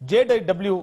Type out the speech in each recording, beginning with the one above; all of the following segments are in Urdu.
JW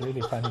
Really funny.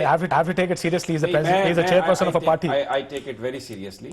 I have to take it seriously. He's the president. He's the chairperson of a party. I take it very seriously.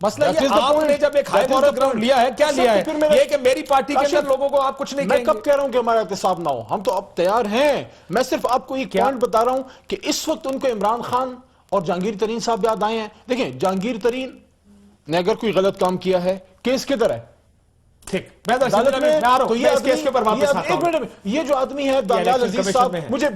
مسئلہ That یہ is the آپ نے point. جب ایک high That is the moral ground point. لیا ہے کیا سر، لیا تو ہے پھر میرا- یہ کہ میری پارٹی کے کاشف، اندر لوگوں کو آپ کچھ نہیں میں کہیں گے. کب کہہ رہا ہوں کہ ہمارا احتساب نہ ہو؟ ہم تو اب تیار ہیں. میں صرف آپ کو ایک پوائنٹ بتا رہا ہوں کہ اس وقت ان کو عمران خان اور جہانگیر ترین صاحب یاد آئے ہیں. دیکھیں جہانگیر ترین نے اگر کوئی غلط کام کیا ہے، کیس کدھر ہے؟ ٹھیک میں تو عدالت میں آ رہا ہوں. تو میں اس کیس کے اوپر واپس آتا ایک ہوں. منٹ، یہ جو آدمی ہے دانیال الیکشن عزیز کمیشن صاحب، میں ہے. مجھے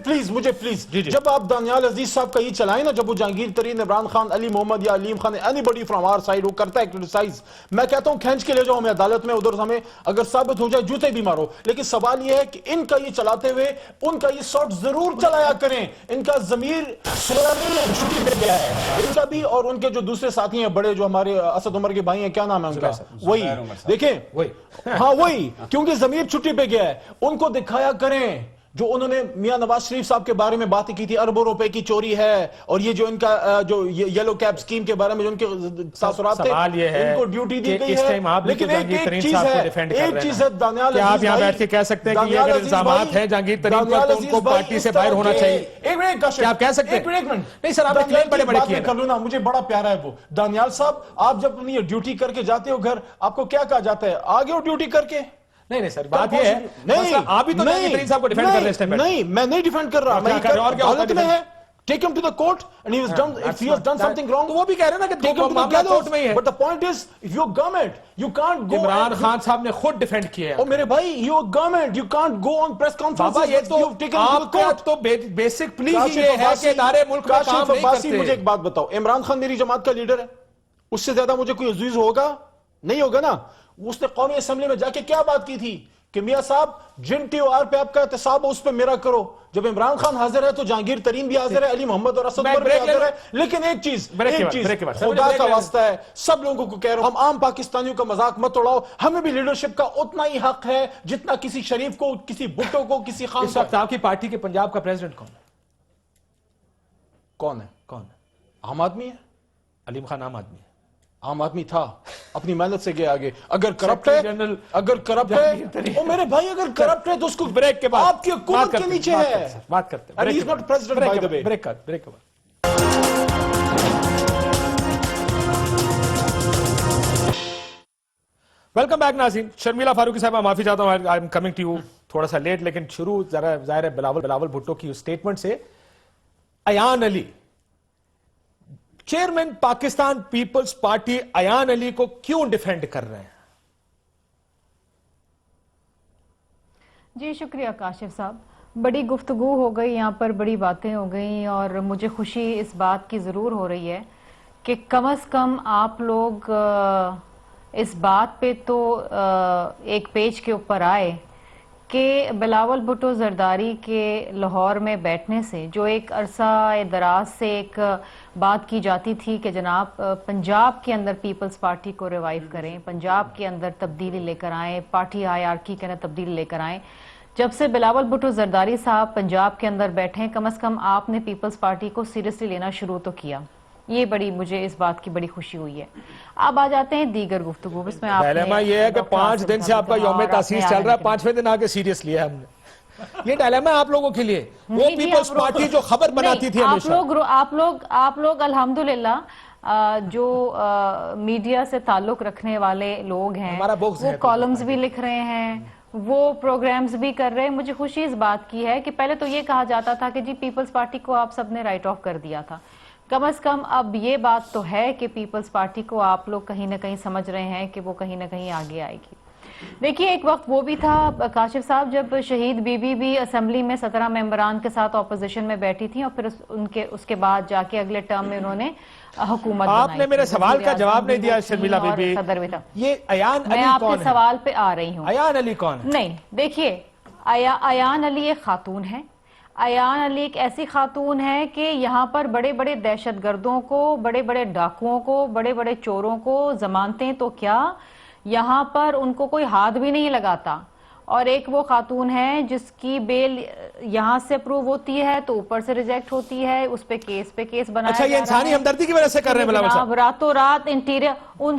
پلیز جی جی. جب آپ دانیال عزیز صاحب کا یہ چلائیں نا، جب وہ جہانگیر ترین، عمران خان، علی محمد یا Aleem Khan, anybody from our side وہ کرتا ہے کرٹیسائز، میں کہتا ہوں کھینچ کے لے جاؤ ہمیں عدالت میں، ادھر ہمیں اگر ثابت ہو جائے جوتے بھی مارو. لیکن سوال یہ ہے کہ ان کا یہ چلاتے ہوئے ان کا یہ سارٹ ضرور چلایا کریں. ان کا ضمیر چھٹی پہ گیا ہے، ان کا بھی اور ان کے جو دوسرے ساتھی ہیں بڑے، جو ہمارے اسد عمر کے بھائی ہیں، کیا نام ہے ان کا؟ وہی دیکھیں، ہاں وہی، کیونکہ ضمیر چھٹی پہ گیا ہے. ان کو دکھایا کریں جو انہوں نے میاں نواز شریف صاحب کے بارے میں باتیں کی تھی، اربوں روپے کی چوری ہے، اور یہ جو ان کا جو یلو کیپ سکیم کے بارے میں جو ان کے تاثرات تھے، سوال یہ ہے ان کو ڈیوٹی دی کہ گئی اس ہے. ٹائم آپ بھی تو لیکن جہانگیر ترین صاحب کو ڈیفینڈ کر رہے ہیں. ایک چیز ہے دانیال کیا آپ عزیز یہاں بھائی، بیٹھ کے کہہ سکتے ہیں کہ یہ دانیال اگر عزیز الزامات بھائی، ہیں جہانگیر ترین پر دانیال تو ان عزیز کو بھائی، پارٹی اس سے طرح باہر ہونا کے- چاہیے. ایک منٹ کاشف، کیا آپ کہہ سکتے ہیں؟ ایک منٹ نہیں سر، آپ نے دانیال کلیم بڑے کی بڑے بات کیے میں کر لوں نا، مجھے بڑا پیارا ہے وہ. دانیال صاحب، آپ جب اپنی ڈیوٹی کر کے جاتے ہو گھر، آپ کو کیا کہا جاتا ہے؟ آگے ہو ڈیوٹی کر کے. نہیں سر، بات یہ ہے مسئلہ آپ بھی تو جہانگیر ترین صاحب کو ڈیفینڈ کر رہے ہیں اس ٹائم. نہیں، میں نہیں ڈیفینڈ کر رہا. کیا کر رہے ہیں؟ اور کیا ہوتا ہے عدالت میں ہے، take him to the court and he has done, if he has done something wrong, تو وہ بھی کہہ رہے ہیں نا کہ ٹیک ہم ٹو دا معاملہ کورٹ میں ہی ہے. But the point is if you government you can't go. Imran Khan صاحب نے خود ڈیفینڈ کیا ہے. او میرے بھائی، you government you can't go on press conference. بابا یہ تو آپ کا تو بیسک پلیز یہ ہے کہ ادارے ملک میں کام نہیں کرتے. مجھے ایک بات بتاؤ، عمران خان میری جماعت کا لیڈر ہے، اس سے زیادہ مجھے کوئی عزیز ہوگا؟ نہیں ہوگا نا. اس نے قومی اسمبلی میں جا کے کیا بات کی تھی کہ میاں صاحب جن ٹی او آر پہ آپ کا احتساب ہو اس پہ میرا کرو. جب عمران خان حاضر ہے تو جہانگیر ترین بھی حاضر ہے، علی محمد اور اسد عمر بھی حاضر ہے. لیکن ایک چیز خدا کا واسطہ ہے، سب لوگوں کو کہہ رہا ہوں، ہم عام پاکستانیوں کا مذاق مت اڑاؤ. ہمیں بھی لیڈرشپ کا اتنا ہی حق ہے جتنا کسی شریف کو، کسی بھٹو کو، کسی خان اس وقت آپ کی پارٹی کے پنجاب کا پریزیڈنٹ کون ہے؟ کون ہے؟ کون ہے؟ عام آدمی ہے. علیم خان عام آدمی ہے. عام آدمی تھا، اپنی محنت سے گیا آگے. اگر کرپٹ ہے، اگر کرپٹ ہے، او میرے بھائی اگر کرپٹ ہے تو اس کو بریک کے بعد آپ کی حکومت کے نیچے ہے. بات کرتے ہیں. And he's not president, by the way. Break کے بعد. ویلکم بیک ناظرین. شرمیلا فاروقی صاحبہ معافی چاہتا ہوں، I am coming to you تھوڑا سا لیٹ، لیکن شروع ذرا ظاہر ہے بلاول بھٹو کی اسٹیٹمنٹ سے. ایان علی، چیئرمین پاکستان پیپلز پارٹی، ایان علی کو کیوں ڈیفینڈ کر رہے ہیں؟ جی شکریہ کاشف صاحب. بڑی گفتگو ہو گئی یہاں پر، بڑی باتیں ہو گئیں، اور مجھے خوشی اس بات کی ضرور ہو رہی ہے کہ کم از کم آپ لوگ اس بات پہ تو ایک پیج کے اوپر آئے کہ بلاول بھٹو زرداری کے لاہور میں بیٹھنے سے جو ایک عرصہ دراز سے ایک بات کی جاتی تھی کہ جناب پنجاب کے اندر پیپلز پارٹی کو ریوائیو کریں، پنجاب کے اندر تبدیلی لے کر آئیں، پارٹی ہائرارکی کے اندر تبدیلی لے کر آئیں. جب سے بلاول بھٹو زرداری صاحب پنجاب کے اندر بیٹھے، کم از کم آپ نے پیپلز پارٹی کو سیریسلی لینا شروع تو کیا. یہ بڑی مجھے اس بات کی بڑی خوشی ہوئی ہے. اب آ جاتے ہیں دیگر گفتگو. اس میں ڈائلیما یہ ہے کہ 5 دن سے آپ کا یوم تاسیس چل رہا ہے، 5ویں دن آ کے سیریس لیا ہم نے. یہ ڈائلیما ہے آپ لوگوں کے لیے. وہ پیپلز پارٹی جو خبر بناتی تھی ہمیشہ، آپ لوگ الحمدللہ جو میڈیا سے تعلق رکھنے والے لوگ ہیں، وہ کالمز بھی لکھ رہے ہیں، وہ پروگرامز بھی کر رہے ہیں. مجھے خوشی اس بات کی ہے کہ پہلے تو یہ کہا جاتا تھا کہ جی پیپلز پارٹی کو آپ سب نے رائٹ آف کر دیا تھا. کم از کم اب یہ بات تو ہے کہ پیپلز پارٹی کو آپ لوگ کہیں نہ کہیں سمجھ رہے ہیں کہ وہ کہیں نہ کہیں آگے آئے گی. دیکھیے ایک وقت وہ بھی تھا کاشف صاحب جب شہید بی بی بھی اسمبلی میں 17 ممبران کے ساتھ اپوزیشن میں بیٹھی تھیں، اور پھر اس کے بعد جا کے اگلے ٹرم میں انہوں نے حکومت بنائی. آپ نے میرے سوال کا جواب نہیں دیا شرمیلا بی بی. یہ ایان علی میں آپ کون کے ہے؟ سوال پہ آ رہی ہوں. ایان علی کون ہے؟ نہیں دیکھیے، ایان علی ایک خاتون ہے. ایان علی ایک ایسی خاتون ہے کہ یہاں پر بڑے بڑے دہشت گردوں کو، بڑے بڑے ڈاکوؤں کو، بڑے بڑے چوروں کو ضمانتیں تو کیا، یہاں پر ان کو کوئی ہاتھ بھی نہیں لگاتا. اور ایک وہ خاتون ہے جس کی بیل یہاں سے اپروو ہوتی ہے تو اوپر سے ریجیکٹ ہوتی ہے، اس پہ کیس بنایا جا رہا ہے. اچھا یہ انسانی ہمدردی کی وجہ سے کر رہے ہیں بلاول صاحب؟ راتوں رات انٹیریئر،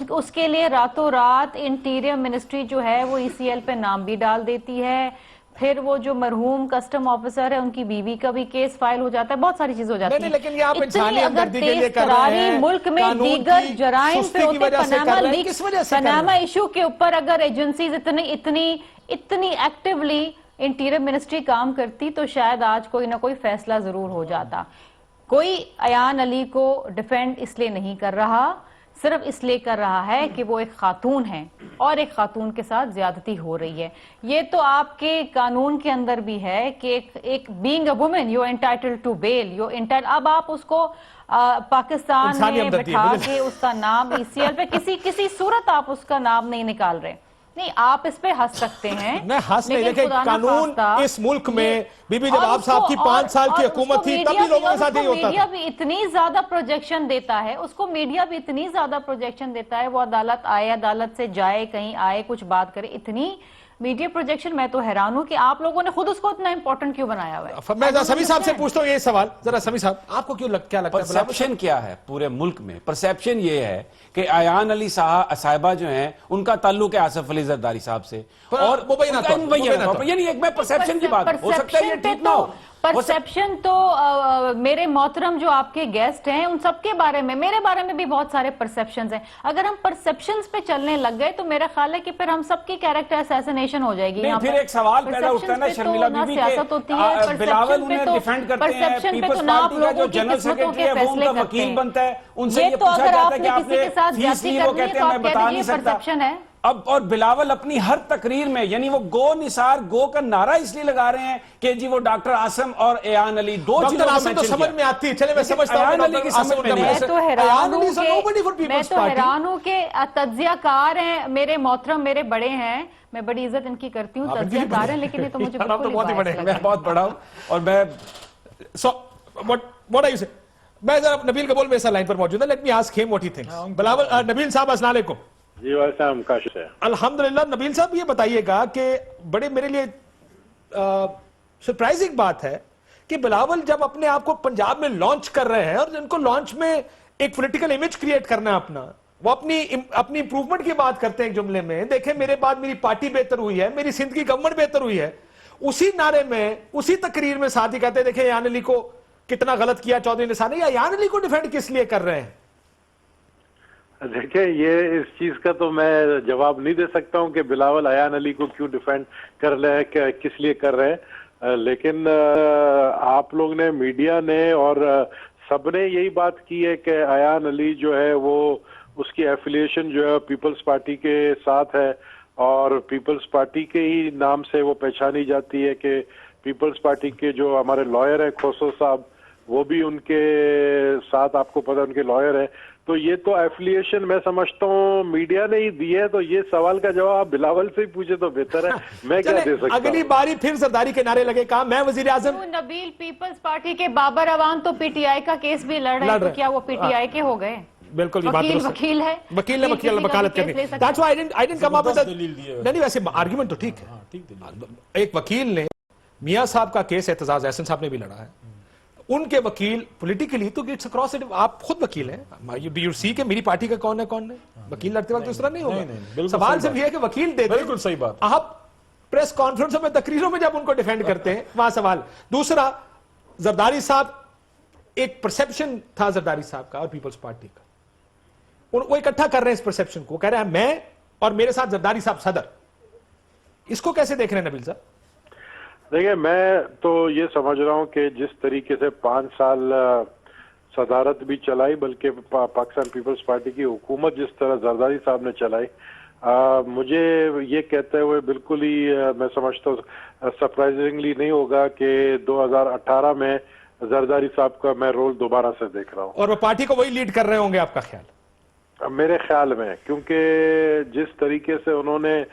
اس کے لیے راتوں رات انٹیریئر منسٹری جو ہے وہ ECL پہ نام بھی ڈال دیتی ہے، پھر وہ جو مرحوم کسٹم آفیسر ہے ان کی بیوی کا بھی کیس فائل ہو جاتا ہے, بہت ساری چیز ہو جاتی نہیں ہیں. لیکن یہ آپ اتنی انسانی اگر ہمدردی کے لیے تیز کر رہے تراری ہیں, ملک میں قانون دیگر کی جرائم سستی پہ کی ہوتے, وجہ سے کر رہے ہیں, کس وجہ سے کر رہے ہیں؟ پناما ایشو کے اوپر اگر ایجنسیز اتنی ایکٹیولی انٹیریئر منسٹری کام کرتی تو شاید آج کوئی نہ کوئی فیصلہ ضرور ہو جاتا. کوئی ایان علی کو ڈیفینڈ اس لیے نہیں کر رہا, صرف اس لیے کر رہا ہے کہ وہ ایک خاتون ہے اور ایک خاتون کے ساتھ زیادتی ہو رہی ہے. یہ تو آپ کے قانون کے اندر بھی ہے کہ ایک being a woman you entitled to bail, اب آپ اس کو پاکستان انسانی میں ہمدردی ہے, بٹھا مجھے کے اس کا نام ECL پہ کسی صورت آپ اس کا نام نہیں نکال رہے. نہیں, آپ اس پہ ہنس سکتے ہیں, میں ہنس نہیں, لیکن دیکھیں خدا نہ قانون خواستہ اس ملک میں یہ- بی بی اور جب آپ اس صاحب کو- کی 5 سال کی اور اس کو حکومت تھی تب میڈیا بھی لوگوں اور کے ساتھ اس یہی کو ہوتا میڈیا تھا. بھی اتنی زیادہ پروجیکشن دیتا ہے, اس کو میڈیا بھی اتنی زیادہ پروجیکشن دیتا ہے, وہ عدالت آئے, عدالت سے جائے, کہیں آئے, کچھ بات کرے, اتنی میڈیا پروجیکشن. میں تو حیران ہوں کہ آپ لوگوں نے خود اس کو اتنا امپورٹنٹ کیوں بنایا ہوا ہے. میں ذرا سمیع صاحب سے پوچھتا ہوں یہ سوال, ذرا سمیع صاحب آپ کو کیا لگتا ہے پرسیپشن کیا ہے پورے ملک میں؟ پرسیپشن یہ ہے کہ ایان علی صاحبہ جو ہیں ان کا تعلق ہے آصف علی زرداری صاحب سے, اور یعنی ایک میں پرسیپشن کی بات, ہو سکتا ہے یہ ٹھیک نہ ہو. پرسیپشن تو میرے محترم جو آپ کے گیسٹ ہیں ان سب کے بارے میں, میرے بارے میں بھی بہت سارے پرسیپشنز ہیں. اگر ہم پرسیپشنز پہ چلنے لگ گئے تو میرا خیال ہے کہ پھر ہم سب کی کیریکٹر اسیسنیشن ہو جائے گی. نہیں, پھر ایک سوال پیدا اٹھتا ہے نا شرمیلا بی بی کہ بلاول انہیں ڈیفینڈ کرتے ہیں, پیپلز پارٹی کا جو جنرل سیکریٹری ہے وہ ان کا وکیل بنتا ہے, ان سے یہ پوچھا جاتا ہے کہ آپ نے فیس لی, وہ کہتے ہیں میں بتا نہیں سکتا. اب اور بلاول اپنی ہر تقریر میں, یعنی وہ گو نثار گو کا نعرہ اس لیے لگا رہے ہیں کہ جی وہ ڈاکٹر عاصم اور ایان علی دو چیزوں کو عاصم تو مینشن سمجھ میں آتی ہے, چلے میں سمجھتا ہوں ایان علی کی سمجھ میں نہیں. میں تو حیران ہوں کہ تجزیہ کار ہیں میرے محترم, میرے بڑے ہیں, میں بڑی عزت ان کی کرتی ہوں, تجزیہ کار ہیں, لیکن یہ تو مجھے میں بہت بڑا ہوں اور میں میں ذرا نبیل قبول میں ایسا لائن پر موجود ہے, لیٹ می آسک ہم واٹ ہی تھنکس. بلاول, نبیل صاحب السلام علیکم. جی ویسا ہم کاشف ہے. الحمدللہ. نبیل صاحب یہ بتائیے گا کہ بڑے میرے لیے سرپرائزنگ بات ہے کہ بلاول جب اپنے آپ کو پنجاب میں لانچ کر رہے ہیں, اور جن کو لانچ میں ایک پولیٹیکل امیج کریٹ کرنا ہے اپنا, وہ اپنی امپروومنٹ کی بات کرتے ہیں ایک جملے میں, دیکھیں میرے بعد میری پارٹی بہتر ہوئی ہے, میری سندھ کی گورنمنٹ بہتر ہوئی ہے. اسی نعرے میں, اسی تقریر میں ساتھ ہی کہتے ہیں دیکھیں ایان علی کو کتنا غلط کیا چودھری نثار نے. یا ایان علی کو ڈیفینڈ کس لیے کر رہے ہیں؟ دیکھیں یہ اس چیز کا تو میں جواب نہیں دے سکتا ہوں کہ بلاول ایان علی کو کیوں ڈیفینڈ کر رہے ہیں, کس لیے کر رہے ہیں, لیکن آپ لوگ نے, میڈیا نے اور سب نے یہی بات کی ہے کہ ایان علی جو ہے وہ اس کی ایفیلیشن جو ہے پیپلز پارٹی کے ساتھ ہے, اور پیپلز پارٹی کے ہی نام سے وہ پہچانی جاتی ہے کہ پیپلز پارٹی کے جو ہمارے لائر ہیں کھوسو صاحب, وہ بھی ان کے ساتھ, آپ کو پتہ ان کے لائر ہیں. تو یہ تو ایفیلیشن میں سمجھتا ہوں میڈیا نے ہی دی ہے, تو یہ سوال کا جواب آپ بلاول سے ہی پوچھے تو بہتر ہے, میں کیا دے سکتا ہوں. اگلی باری پھر زرداری کے نعرے لگے, کہا میں وزیر اعظم. نبیل پیپلز پارٹی کے بابر اعوان تو PTI کا کیس بھی لڑ رہے ہیں, تو کیا وہ PTI کے ہو گئے؟ بالکل یہ بات درست ہے. وکیل ہے, وکیل نے وکالت کرنی. That's why I didn't come up with نہیں ویسے آرگیومنٹ تو ٹھیک ہے. ایک وکیل نے, میاں صاحب کا کیس اعتزاز احسن صاحب نے بھی لڑا ہے, ان کے وکیل پولیٹیکلی تو گیٹس اکراس اٹ. آپ خود وکیل ہیں, یو سی کہ میری پارٹی کا کون ہے کون نہیں. وکیل لڑتے وقت اس طرح نہیں ہوگا. سوال صرف یہ ہے کہ وکیل دے دیں. بالکل صحیح بات. آپ پریس کانفرنسوں میں, تقریروں میں جب ان کو ڈیفینڈ کرتے ہیں, وہاں سوال. دوسرا, زرداری صاحب, ایک پرسیپشن تھا زرداری صاحب کا اور پیپلز پارٹی کا, وہ اکٹھا کر رہے ہیں اس پرسیپشن کو, کہہ رہے ہیں میں اور میرے ساتھ زرداری صاحب صدر. اس کو کیسے دیکھ رہے ہیں نبیل صاحب؟ دیکھیں میں تو یہ سمجھ رہا ہوں کہ جس طریقے سے 5 سال صدارت بھی چلائی, بلکہ پاکستان پیپلز پارٹی کی حکومت جس طرح زرداری صاحب نے چلائی, مجھے یہ کہتے ہوئے بالکل ہی میں سمجھتا ہوں سرپرائزنگلی نہیں ہوگا کہ 2018 میں زرداری صاحب کا میں رول دوبارہ سے دیکھ رہا ہوں. اور وہ پارٹی کو وہی لیڈ کر رہے ہوں گے آپ کا خیال؟ میرے خیال میں, کیونکہ جس طریقے سے انہوں نے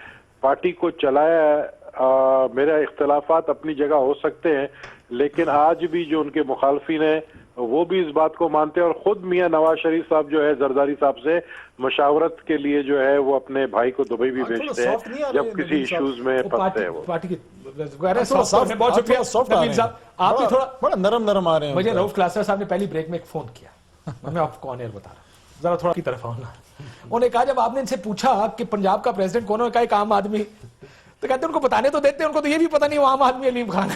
پارٹی کو چلایا ہے, میرے اختلافات اپنی جگہ ہو سکتے ہیں, لیکن آج بھی جو ان کے مخالفین ہیں وہ بھی اس بات کو مانتے ہیں, اور خود میاں نواز شریف صاحب جو ہے زرداری صاحب سے مشاورت کے لیے جو ہے وہ اپنے بھائی کو دبئی بھی بھیجتے ہیں جب کسی ایشوز میں پھنستے ہیں. وہ پارٹی کی بہت شکریہ نبیل صاحب, آپ بھی تھوڑا نرم آ رہے ہیں. مجھے رؤف کلاسر صاحب نے پہلی بریک میں ایک فون کیا, میں آپ کو آن ایئر بتا رہا ہوں, ذرا تھوڑا کی طرف آنا. انہوں نے کہا جب آپ نے ان سے پوچھا کہ پنجاب کا پریزیڈنٹ کون ہے, کہا ایک عام آدمی. تو کہتے ہیں ان کو بتانے تو دیتے ہیں, ان کو تو یہ بھی پتہ نہیں وہ عام آدمی علیم خان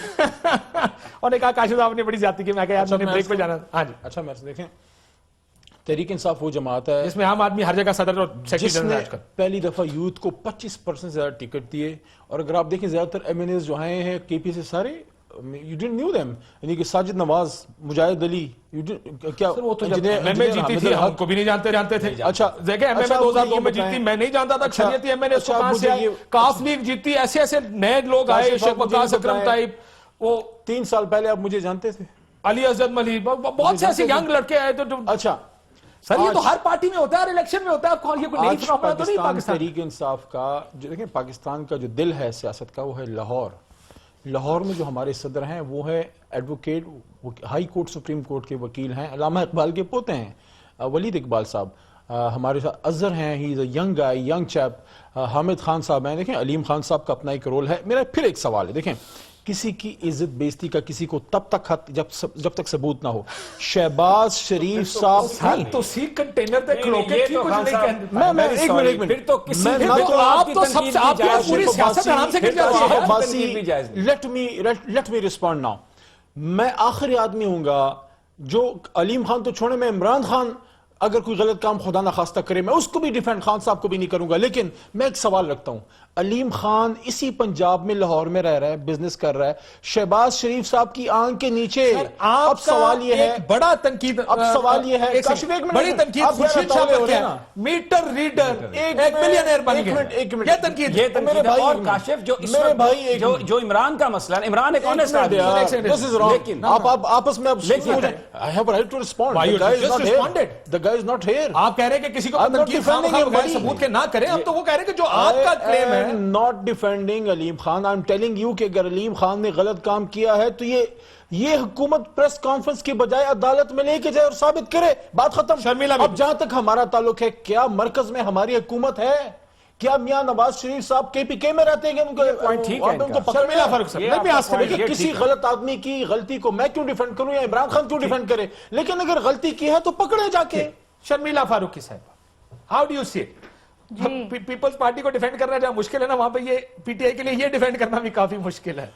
اور نے کہا کاشف صاحب نے بڑی زیادتی کی. میں کہا یار میں نے بریک پہ جانا. ہاں جی اچھا میں دیکھیں تحریک انصاف وہ جماعت ہے جس میں عام آدمی ہر جگہ صدر اور سیکرٹری جس نے جنرل آج کل. پہلی دفعہ یوتھ کو 25% زیادہ ٹکٹ دیے, اور اگر آپ دیکھیں زیادہ تر ایم این ایز جو آئے ہیں کے پی سے سارے you didn't knew them, یعنی کہ ساجد نواز, مجاہد علی, کیا وہ تو جب ایم اے جیتی تھی ہم کو بھی نہیں جانتے تھے. اچھا دیکھیں ایم اے 2002 میں جیتی, میں نہیں جانتا تھا شریعتی ایم این اے کو کہاں سے آئے. کاف لیگ جیتی, ایسے نئے لوگ آئے, شیخ وقاص اکرم طیب, وہ 3 سال پہلے آپ مجھے جانتے تھے, علی اسد ملی, بہت سے ایسے ینگ لڑکے آئے تو اچھا سر یہ تو ہر پارٹی میں ہوتا ہے, ہر الیکشن میں ہوتا ہے. کون یہ کوئی نئی فنامنا تو نہیں پاکستان. تحریک انصاف کا جو دیکھیں پاکستان کا جو دل ہے سیاست کا وہ ہے لاہور. لاہور میں جو ہمارے صدر ہیں وہ ہے advocate, high court supreme court کے وکیل ہیں, علامہ اقبال کے پوتے ہیں ولید اقبال صاحب. ہمارے ساتھ اظہر ہیں, he is a young guy, young chap. Hamid Khan sahab ہیں, دیکھیں علیم خان صاحب کا اپنا ایک رول ہے. میرا پھر ایک سوال ہے, دیکھیں کسی کی عزت بیزتی کا کسی کو تب تک حق جب تک ثبوت نہ ہو. شہباز شریف صاحب تو سی کنٹینر تے کھلو کے کی کچھ نہیں کہتے. میں ایک منٹ پھر تو کسی میں بھی تو آپ تو سب سے آپ کی پوری سیاست حرام سے گر جاتی ہے. Let me respond now. میں آخری آدمی ہوں گا جو علیم خان تو چھوڑے, میں عمران خان اگر کوئی غلط کام خدا نخواستہ کرے میں اس کو بھی ڈیفینڈ, خان صاحب کو بھی نہیں کروں گا. لیکن میں ایک سوال رکھتا ہوں, علیم خان اسی پنجاب میں لاہور میں رہ رہا ہے, بزنس کر رہا ہے. شہباز شریف صاحب کی آنکھ کے نیچے اب سوال یہ ہے, بڑا تنقید, اب سوال یہ ہے, بڑی تنقید خورشید شاہ پر کیا, میٹر ریڈر, ایک ملینئر بن گیا. یہ تنقید اور کاشف جو اس وقت جو عمران کا مسئلہ ہے, عمران ایک آنےسٹ آدمی ہے, لیکن آپ آپس میں I have a right to respond. Why you The guy is just not here. responded? The guy is not here. آپ کہہ رہے ہیں کہ کسی کو I'm not تنقید defending خواہ بغیر him. ثبوت کے نہ کریں. اب تو وہ کہہ رہے ہیں کہ جو آپ کا کلیم ہے. I am not defending Aleem Khan. I'm telling you کہ اگر علیم خان نے غلط کام کیا ہے تو یہ حکومت پریس کانفرنس کی بجائے عدالت میں لے کے جائے اور ثابت کرے, بات ختم. شرمیلا اب جہاں تک ہمارا تعلق ہے, کیا مرکز میں ہماری حکومت ہے؟ کیا میاں نواز شریف صاحب کے پی کے میں رہتے ہیں شرمیلا فاروق صاحب, کسی غلط آدمی کی غلطی کو میں کیوں ڈیفینڈ کروں یا عمران خان کیوں ڈیفینڈ کرے, لیکن اگر غلطی کی ہے تو پکڑے جا کے. شرمیلا فاروقی صاحب, how do you see it? Peoples Party کو ڈیفینڈ کرنا جہاں مشکل ہے نا, وہاں پہ یہ پی ٹی آئی کے لیے یہ ڈیفینڈ کرنا بھی کافی مشکل ہے.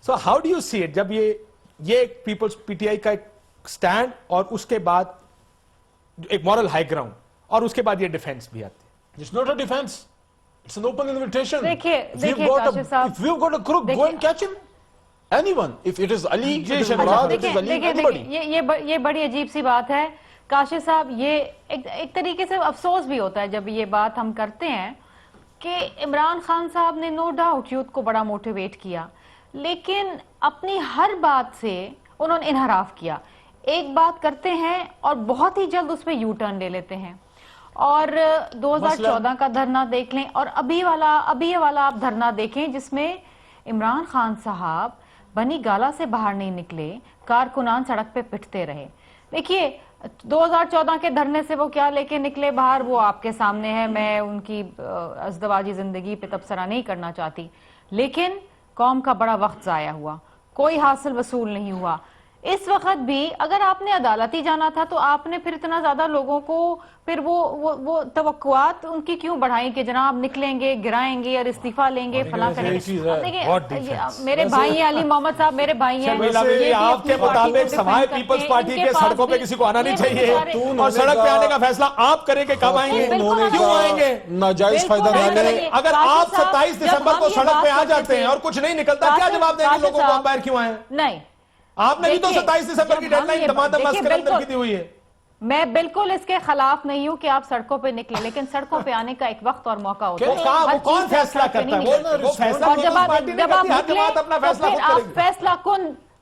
So how do you see it جب یہ پیپلز پی ٹی آئی کا ایک سٹینڈ اور اس کے بعد ایک مورل ہائی گراؤنڈ اور اس کے بعد یہ ڈیفینس بھی آتی ہے. It's not a defense. It's an open invitation. دیکھیے کاشف صاحب, If we've got a crook, go and catch him. Anyone. If it is Ali, it is Murad, it is Ali, anybody. یہ بڑی عجیب سی بات ہے کاشف صاحب. یہ ایک طریقے سے افسوس بھی ہوتا ہے جب یہ بات ہم کرتے ہیں کہ عمران خان صاحب نے نو ڈاؤٹ یوتھ کو بڑا موٹیویٹ کیا, لیکن اپنی ہر بات سے انہوں نے انحراف کیا. ایک بات کرتے ہیں اور بہت ہی جلد اس پہ یو ٹرن لے لیتے ہیں. اور 2014 کا دھرنا دیکھ لیں اور ابھی والا آپ دھرنا دیکھیں جس میں عمران خان صاحب بنی گالا سے باہر نہیں نکلے, کارکنان سڑک پہ پٹتے رہے. دیکھیے 2014 کے دھرنے سے وہ کیا لے کے نکلے باہر, وہ آپ کے سامنے ہے. میں ان کی ازدواجی زندگی پہ تبصرہ نہیں کرنا چاہتی, لیکن قوم کا بڑا وقت ضائع ہوا, کوئی حاصل وصول نہیں ہوا. اس وقت بھی اگر آپ نے عدالتی جانا تھا تو آپ نے پھر اتنا زیادہ لوگوں کو پھر وہ توقعات ان کی کیوں بڑھائیں کہ جناب نکلیں گے, گرائیں گے اور استعفیٰ لیں گے, فلاں کریں گے. دیکھیں میرے بھائی ہیں علی محمد صاحب, میرے بھائی ہیں. آپ کے مطابق سوائے پیپلز پارٹی کے سڑکوں پہ کسی کو آنا نہیں چاہیے, اور سڑک پہ آنے کا فیصلہ آپ کریں کہ کب آئیں گے, کیوں آئیں گے, ناجائز فائدہ نہ لیں. اگر آپ 27 دسمبر کو سڑک پہ آ جاتے ہیں اور کچھ نہیں نکلتا, کیا جواب دیں گے لوگوں کو ہم باہر کیوں آئے؟ نہیں, آپ نے بھی تو 27 دسمبر کی ڈیڈ لائن دمادم مسکر اندر کی دی ہوئی ہے. میں بالکل اس کے خلاف نہیں ہوں کہ آپ سڑکوں پہ نکلیں, لیکن سڑکوں پہ آنے کا ایک وقت اور موقع ہوتا ہے. وہ کون فیصلہ کرتا ہے؟ وہ فیصلہ اور جب آپ نکلیں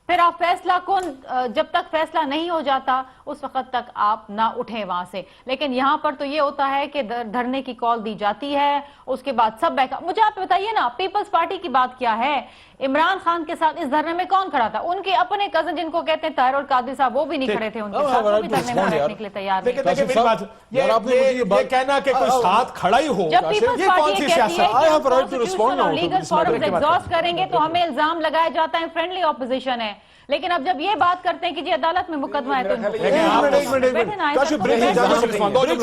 پھر آپ فیصلہ کن جب تک فیصلہ نہیں ہو جاتا اس وقت تک آپ نہ اٹھیں وہاں سے. لیکن یہاں پر تو یہ ہوتا ہے کہ دھرنے کی کال دی جاتی ہے, اس کے بعد سب بیک. مجھے آپ بتائیے نا پیپلز پارٹی کی بات کیا ہے, عمران خان کے ساتھ اس دھرنے میں کون کھڑا تھا؟ ان کے اپنے کزن جن کو کہتے ہیں طاہر القادری صاحب, وہ بھی نہیں کھڑے تھے ان کے ساتھ, وہ بھی دھرنے میں بیٹھنے کے لیے تیار نہیں. دیکھیں میری بات, یہ کہنا کہ کوئی ساتھ کھڑا ہی ہو, جب پیپلز پارٹی کہتی ہے کہ ہم کانسٹیٹیوشنل لیگل فورمز ایگزاسٹ کریں گے تو ہمیں الزام لگایا جاتا ہے فرینڈلی اپوزیشن ہے, لیکن اب جب یہ بات کرتے ہیں کہ جی عدالت میں مقدمہ ہے تو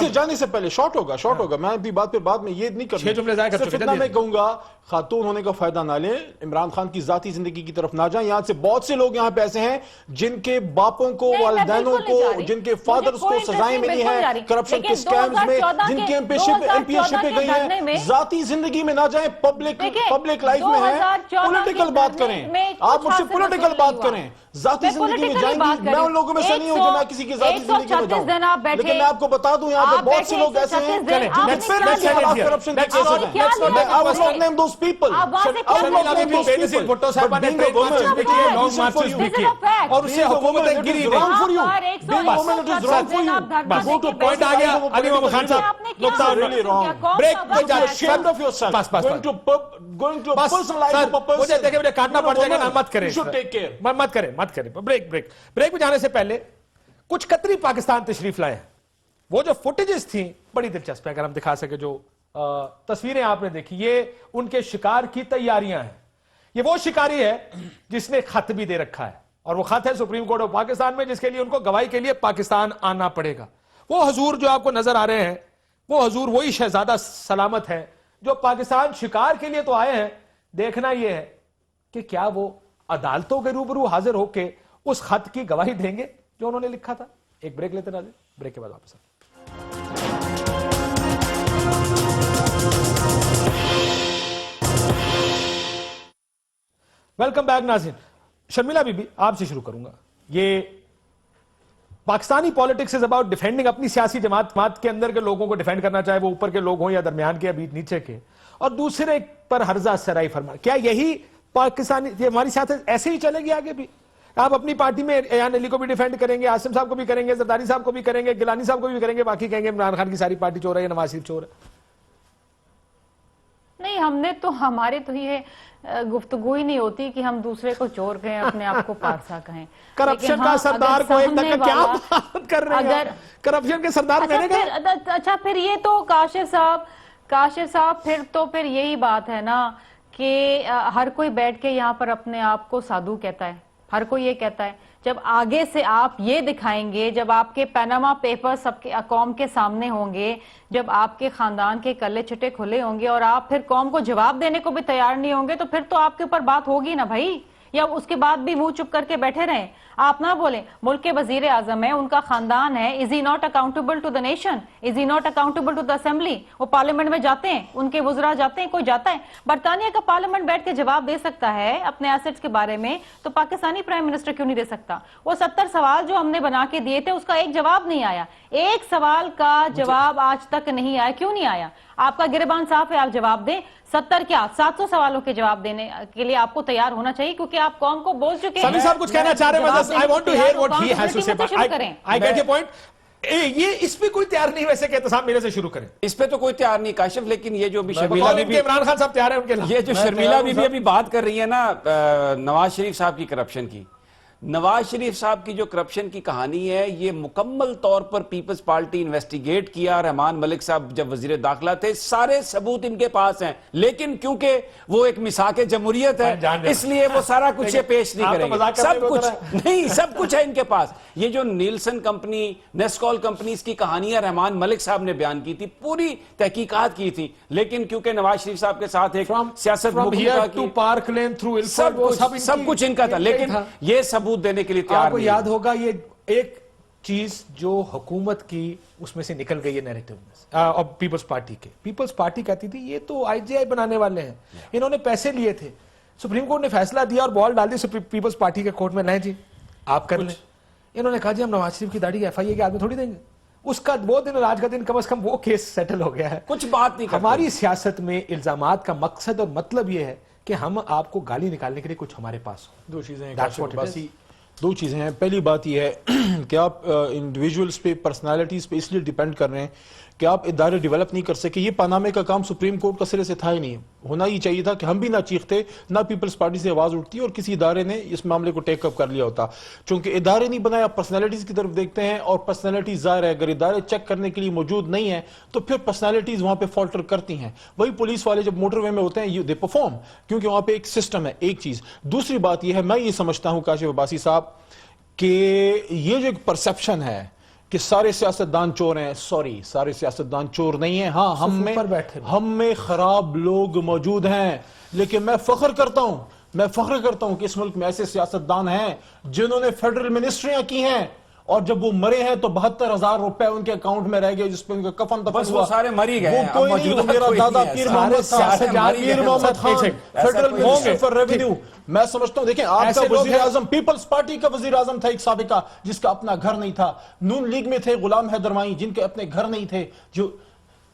جانے سے پہلے شارٹ ہوگا. میں بھی بات پہ بعد میں یہ نہیں کروں, صرف اتنا میں کہوں گا خاتون ہونے کا فائدہ نہ لیں, عمران خان کی ذاتی زندگی کی طرف نہ جائیں. یہاں سے بہت سے لوگ یہاں پہ ایسے ہیں جن کے باپوں کو, والدینوں کو, جن کے فادرز کو سزائیں ملی ہیں کرپشن کے سکیمز میں, جن کی ایم پی شپیں گئی ہیں. ذاتی زندگی میں نہ جائیں, پبلک لائف میں ہیں. پولیٹیکل بات کریں, آپ مجھ سے پولیٹیکل بات کریں. ذاتی زندگی میں جائیں گی, میں ان لوگوں میں سے نہیں ہوں جو میں کسی کی ذاتی زندگی میں جاؤں, لیکن میں آپ کو بتا دوں یہاں پہ بہت سے لوگ ایسے ہیں کرپشن کے کیسز ہیں. میں I will not name those people. Sharmila بی بی بے نظیر بھٹو صاحبہ نے کئی مارچز بھی کیے, لانگ مارچز بھی کیے, اور اس سے حکومتیں گری نہیں. تو پوائنٹ آ گیا. علی محمد خان صاحب نقطہ بریک پہ مجھے دیکھیں مجھے کاٹنا پڑ جائے گا نا, مت کریں. بریک پہ جانے سے پہلے کچھ قطری پاکستان تشریف لائے ہیں. وہ جو فوٹیجز تھیں بڑی دلچسپ ہے, اگر ہم دکھا سکے. جو تصویریں آپ نے دیکھی یہ ان کے شکار کی تیاریاں ہیں. یہ وہ شکاری ہے جس نے خط بھی دے رکھا ہے, اور وہ خط ہے سپریم کورٹ آف پاکستان میں, جس کے لیے ان کو گواہی کے لیے پاکستان آنا پڑے گا. وہ حضور جو آپ کو نظر آ رہے ہیں, وہ حضور وہی شہزادہ سلامت ہے جو پاکستان شکار کے لیے تو آئے ہیں. دیکھنا یہ ہے کہ کیا وہ عدالتوں کے روبرو حاضر ہو کے اس خط کی گواہی دیں گے جو انہوں نے لکھا تھا. ایک بریک لیتے ناظرین, بریک کے بعد واپس آتے. ویلکم بیک ناظرین. شرمیلا بی بی آپ سے شروع کروں گا. یہ Pakistani politics is about defending اپنی سیاسی جماعت کے اندر کے لوگوں کو ڈیفینڈ کرنا, چاہے وہ اوپر کے لوگ ہوں یا درمیان کے یا بیچ نیچے کے, اور دوسرے پر ہرزہ سرائی فرما. کیا یہی پاکستانی ہماری سیاست ایسے ہی چلے گی آگے بھی؟ آپ اپنی پارٹی میں ایان علی کو بھی ڈیفینڈ کریں گے, عاصم صاحب کو بھی کریں گے, زرداری صاحب کو بھی کریں گے, گیلانی صاحب کو بھی کریں گے, باقی کہیں گے عمران خان کی ساری پارٹی چور ہے یا نواز شریف چور ہے؟ نہیں, ہم نے تو ہمارے تو یہ گفتگو ہی نہیں ہوتی کہ ہم دوسرے کو چور کہیں, اپنے آپ کو پارسا کہیں. کرپشن کا سردار کو ایک دن کیا بات کر رہے ہیں؟ کرپشن کے سردار میں نے کہا. اچھا پھر یہ تو کاشف صاحب پھر یہی بات ہے نا کہ ہر کوئی بیٹھ کے یہاں پر اپنے آپ کو سادھو کہتا ہے, ہر کوئی یہ کہتا ہے. جب آگے سے آپ یہ دکھائیں گے, جب آپ کے پیناما پیپر سب کے قوم کے سامنے ہوں گے, جب آپ کے خاندان کے کلے چھٹے کھلے ہوں گے اور آپ پھر قوم کو جواب دینے کو بھی تیار نہیں ہوں گے, تو پھر تو آپ کے اوپر بات ہوگی نا بھائی. یا اس کے بعد بھی منہ چپ کر کے بیٹھے رہیں, آپ نہ بولیں. ملک کے وزیر اعظم ہے, ان کا خاندان ہے. Is he not accountable to the nation? Is he not accountable to the assembly? وہ پارلیمنٹ میں جاتے ہیں, ان کے وزراء جاتے ہیں, کوئی جاتا ہے؟ برطانیہ کا پارلیمنٹ بیٹھ کے جواب دے سکتا ہے اپنے ایسٹس کے بارے میں, تو پاکستانی پرائم منسٹر کیوں نہیں دے سکتا؟ وہ 70 سوال جو ہم نے بنا کے دیے تھے اس کا ایک جواب نہیں آیا, ایک سوال کا جواب آج تک نہیں آیا. کیوں نہیں آیا؟ آپ کا گریبان صاف ہے, آپ جواب دیں. 70 کیا 700 سوالوں کے جواب دینے کے لیے آپ کو تیار ہونا چاہیے, کیونکہ آپ قوم کو بول چکے ہیں. سمی صاحب کچھ کہنا چاہ رہے ہیں, I want to hear what he has to say. I get your point. یہ اس پہ کوئی تیار نہیں ویسے کہ احتسام میرے سے شروع کریں. اس پہ تو کوئی تیار نہیں کاشف, لیکن یہ جو بھی شرمیلا بی بی, عمران خان صاحب تیار ہیں ان کے یہ جو شرمیلا بی بی ابھی بات کر رہی ہے نا نواز شریف صاحب کی کرپشن کی, نواز شریف صاحب کی جو کرپشن کی کہانی ہے یہ مکمل طور پر پیپلز پارٹی انویسٹیگیٹ کیا. رحمان ملک صاحب جب وزیر داخلہ تھے سارے ثبوت ان کے پاس ہیں, لیکن کیونکہ وہ ایک میثاق جمہوریت ہے اس لیے وہ سارا کچھ پیش نہیں کریں گے. سب کچھ نہیں, سب کچھ ہے ان کے پاس. یہ جو نیلسن کمپنی, نیسکول کمپنیز کی کہانیاں رحمان ملک صاحب نے بیان کی تھی, پوری تحقیقات کی تھی, لیکن کیونکہ نواز شریف صاحب کے ساتھ ایک سیاست سب کچھ ان کا تھا, لیکن یہ ثبوت دینے کے لیے تیار نہیں. آپ کو یاد ہوگا یہ ایک چیز جو حکومت کی اس میں سے نکل گئی ہے نیریٹو میں, اور پیپلز پارٹی کے. پیپلز پارٹی کہتی تھی یہ تو آئی جی آئی بنانے والے ہیں, انہوں نے پیسے لیے تھے, سپریم کورٹ نے فیصلہ دیا اور بال ڈال دی پیپلز پارٹی کے کورٹ میں, لیں جی آپ کر لیں. انہوں نے کہا جی ہم نواز شریف کی داڑھی ایف آئی اے کے ہاتھ میں تھوڑی دیں گے. اس کا وہ دن اور آج کا دن کم از کم وہ کیس سیٹل ہو گیا ہے. کچھ بات نہیں. ہماری سیاست میں الزامات کا مقصد اور مطلب یہ ہے کہ ہم آپ کو گالی نکالنے کے لیے کچھ ہمارے پاس ہو. دو چیزیں ہیں. پہلی بات یہ ہے کہ آپ انڈیویجولز پہ, پرسنالٹیز پہ اس لیے ڈیپینڈ کر رہے ہیں کہ آپ ادارے ڈیولپ نہیں کر سکے. یہ پانامے کا کام سپریم کورٹ کا سرے سے تھا ہی نہیں, ہونا ہی چاہیے تھا کہ ہم بھی نہ چیختے, نہ پیپلز پارٹی سے آواز اٹھتی اور کسی ادارے نے اس معاملے کو ٹیک اپ کر لیا ہوتا. چونکہ ادارے نہیں بنائے, آپ پرسنالٹیز کی طرف دیکھتے ہیں, اور پرسنالٹیز ظاہر ہے اگر ادارے چیک کرنے کے لیے موجود نہیں ہیں تو پھر پرسنالٹیز وہاں پہ فالٹر کرتی ہیں. وہی پولیس والے جب موٹر وے میں ہوتے ہیں دے پرفارم, کیونکہ وہاں پہ ایک سسٹم ہے. ایک چیز. دوسری بات یہ ہے, میں یہ سمجھتا ہوں کاشف عباسی صاحب کہ یہ جو ایک پرسپشن ہے کہ سارے سیاستدان چور ہیں. سوری، سارے سیاستدان چور نہیں ہیں. ہاں ہم میں خراب لوگ موجود ہیں، لیکن میں فخر کرتا ہوں کہ اس ملک میں ایسے سیاستدان ہیں جنہوں نے فیڈرل منسٹریاں کی ہیں، اور جب وہ مرے ہیں تو 72,000 روپے ان کے اکاؤنٹ میں رہ گئے جس پہ ان کا کفن دفن ہوا. وہ سارے مری گئے. وہ کوئی نہیں، وہ میرا دادا Pir Muhammad Khan federal minister for revenue. میں سمجھتا ہوں، دیکھیں آپ کا وزیر اعظم پیپلز پارٹی کا وزیر اعظم تھا ایک سابقہ، جس کا اپنا گھر نہیں تھا. نون لیگ میں تھے غلام حیدر مائی جن کے اپنے گھر نہیں تھے. جو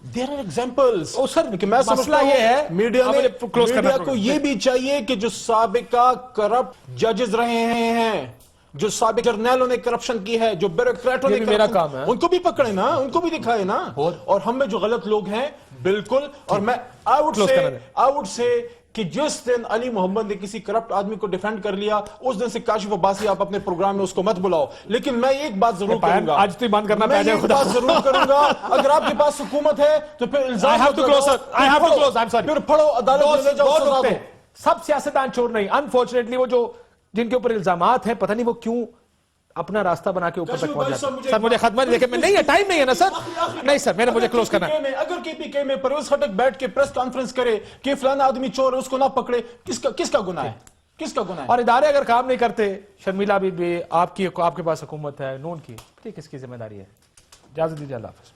there are examples. میں سمجھتا ہوں میڈیا کو یہ بھی چاہیے کہ جو سابقہ کرپٹ ججز رہے ہیں، جو سابق جرنیلوں نے کرپشن کی ہے، جو بیوروکریٹوں نے کرپشن، ان کو بھی پکڑے نا، ان کو بھی دکھائے نا. اور ہم میں جو غلط لوگ ہیں بالکل. اور میں I would say کہ جس دن علی محمد نے کسی کرپٹ آدمی کو ڈیفینڈ کر لیا، اس دن سے کاشف عباسی آپ اپنے پروگرام میں اس کو مت بلاؤ. لیکن میں ایک بات ضرور کروں گا، آج تو بند کرنا میں ایک بات ضرور کروں گا، اگر آپ کے پاس حکومت ہے تو پھر الزام پھر پڑھو، عدالت میں لے جاؤ، سزا دو. سب سیاستدان چور نہیں. انفارچونیٹلی وہ جو جن کے اوپر الزامات ہیں، پتہ نہیں وہ کیوں اپنا راستہ بنا کے اوپر تک پہنچ جاتے ہیں. سر مجھے ختم لیکن میں نہیں ہے، ٹائم نہیں ہے نا سر. نہیں سر، میں نے مجھے کلوز کرنا ہے. اگر کے پی کے میں پرویز خٹک بیٹھ کے پریس کانفرنس کرے کہ فلانا آدمی چور ہے، اس کو نہ پکڑے، کس کا گناہ ہے؟ کس کا گناہ ہے؟ اور ادارے اگر کام نہیں کرتے، شرمیلا بھی آپ کے پاس حکومت ہے نون کی، ٹھیک، کس کی ذمہ داری ہے؟ اجازت دیجیے، اللہ حافظ.